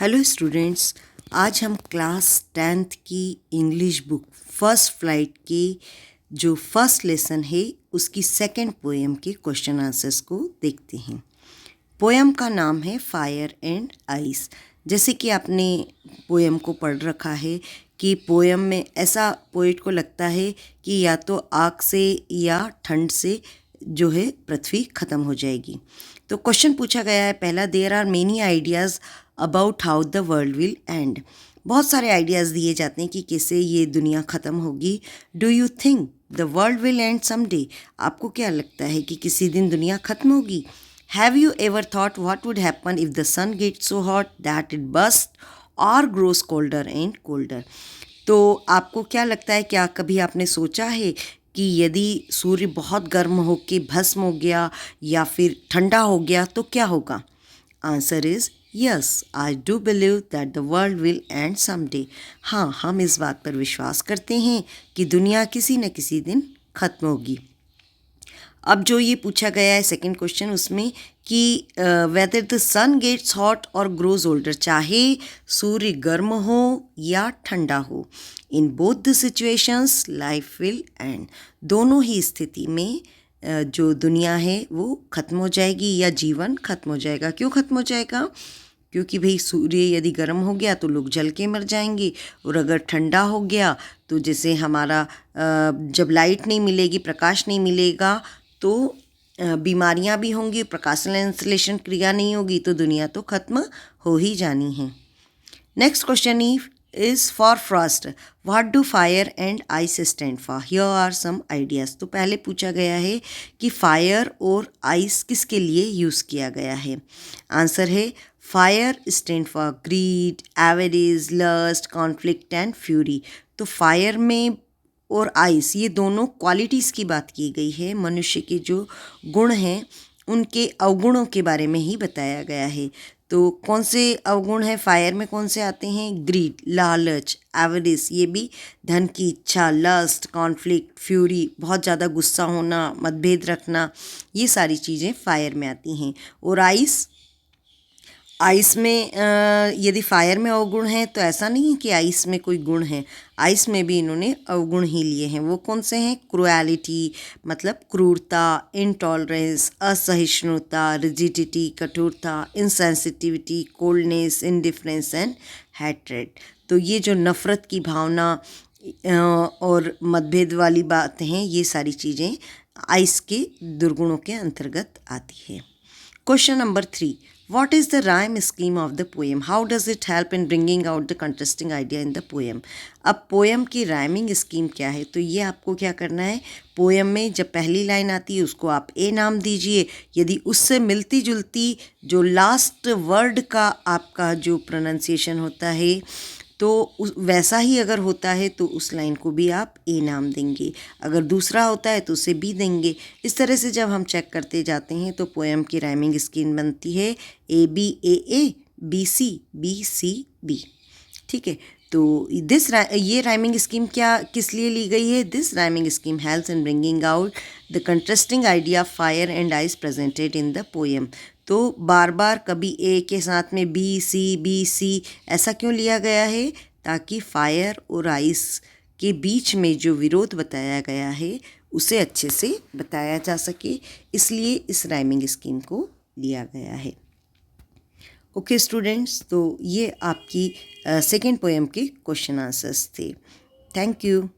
Hello students, आज हम class 10th की इंग्लिश बुक फर्स्ट फ्लाइट के जो फर्स्ट लेसन है उसकी सेकंड पोएम के क्वेश्चन आंसर्स को देखते हैं। पोएम का नाम है फायर एंड आइस। जैसे कि आपने पोएम को पढ़ रखा है कि पोएम में ऐसा पोएट को लगता है कि या तो आग से या ठंड से जो है पृथ्वी ख़त्म हो जाएगी। तो क्वेश्चन पूछा गया है पहला, there are many ideas about how the world will end. बहुत सारे आइडियाज़ दिए जाते हैं कि कैसे ये दुनिया ख़त्म होगी। Do you think the world will and someday? आपको क्या लगता है कि किसी दिन दुनिया ख़त्म होगी? Have you ever thought what would happen if the sun gets so hot that it burst or grows colder and colder? तो आपको क्या लगता है, क्या कभी आपने सोचा है कि यदि सूर्य बहुत गर्म होके भस्म हो गया या फिर ठंडा हो गया तो क्या होगा? Answer is yes, I do believe that the world will and someday. हाँ, हम इस बात पर विश्वास करते हैं कि दुनिया किसी न किसी दिन ख़त्म होगी। अब जो ये पूछा गया है सेकंड क्वेश्चन, उसमें कि whether the sun gets hot or grows older, चाहे सूर्य गर्म हो या ठंडा हो, in both the situations life will end. दोनों ही स्थिति में जो दुनिया है वो ख़त्म हो जाएगी या जीवन ख़त्म हो जाएगा। क्यों ख़त्म हो जाएगा? क्योंकि भाई सूर्य यदि गर्म हो गया तो लोग जल के मर जाएंगे, और अगर ठंडा हो गया तो जैसे हमारा जब लाइट नहीं मिलेगी, प्रकाश नहीं मिलेगा तो बीमारियां भी होंगी, प्रकाश संश्लेषण क्रिया नहीं होगी तो दुनिया तो ख़त्म हो ही जानी है। Next question is for Frost, what do fire and ice stand for? Here are some ideas. तो पहले पूछा गया है कि फायर और आइस किसके लिए यूज़ किया गया है। आंसर है fire stand for greed, avarice, lust, conflict and fury. तो फायर में और आइस, ये दोनों क्वालिटीज़ की बात की गई है। मनुष्य के जो गुण हैं उनके अवगुणों के बारे में ही बताया गया है। तो कौन से अवगुण हैं फायर में, कौन से आते हैं? ग्रीड, लालच, एवरिस, ये भी धन की इच्छा, लस्ट, कॉन्फ्लिक्ट, फ्यूरी, बहुत ज़्यादा गुस्सा होना, मतभेद रखना, ये सारी चीज़ें फायर में आती हैं। और आइस में यदि फायर में अवगुण हैं तो ऐसा नहीं है कि आइस में कोई गुण है, आइस में भी इन्होंने अवगुण ही लिए हैं। वो कौन से हैं? क्रुएलिटी मतलब क्रूरता, इनटॉलरेंस असहिष्णुता, रिजिडिटी कठोरता, insensitivity coldness, indifference and hatred. तो ये जो नफ़रत की भावना और मतभेद वाली बातें हैं, ये सारी चीज़ें आइस के दुर्गुणों के अंतर्गत आती है। Question number 3. What is the rhyme scheme of the poem? How does it help in bringing out the contrasting idea in the poem? अब पोएम की राइमिंग स्कीम क्या है? तो ये आपको क्या करना है, पोएम में जब पहली लाइन आती है उसको आप ए नाम दीजिए। यदि उससे मिलती जुलती जो लास्ट वर्ड का आपका जो प्रोनाउंसिएशन होता है तो वैसा ही अगर होता है तो उस लाइन को भी आप ए नाम देंगे, अगर दूसरा होता है तो उसे बी देंगे। इस तरह से जब हम चेक करते जाते हैं तो पोएम की राइमिंग स्कीम बनती है A B A, B C B. ठीक है, तो ये राइमिंग स्कीम किस लिए ली गई है? This rhyming scheme helps in bringing out the contrasting idea fire and ice presented in the poem. तो बार बार कभी ए के साथ में बी सी ऐसा क्यों लिया गया है? ताकि फायर और आइस के बीच में जो विरोध बताया गया है उसे अच्छे से बताया जा सके, इसलिए इस राइमिंग स्कीम को लिया गया है। ओके स्टूडेंट्स, तो ये आपकी सेकेंड पोएम के क्वेश्चन आंसर्स थे। Thank you.